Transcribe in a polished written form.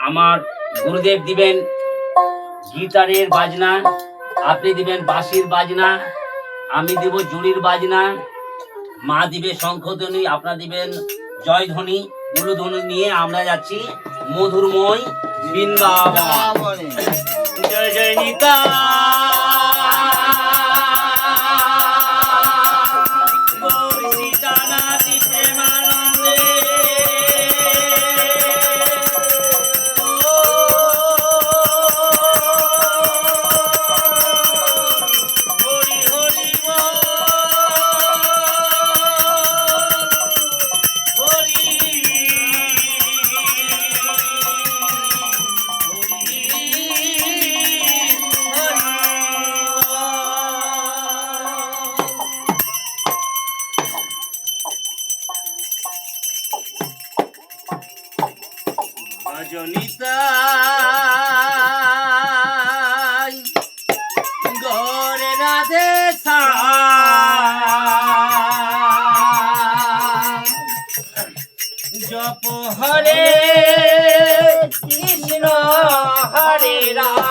আমার গুরুদেব দিবেন গিটারের বাজনা, আপনি দিবেন বাঁশির বাজনা, আমি দিব জুড়ির বাজনা, মা দিবে শঙ্খধ্বনি, আপনারা দিবেন জয়ধ্বনি, উলুধ্বনি নিয়ে আমরা যাচ্ছি মধুরময় বৃন্দাবন। জয় জয় নিতা জনিতা গরে রাধে জপ হরে কৃষ্ণ হরে রাম।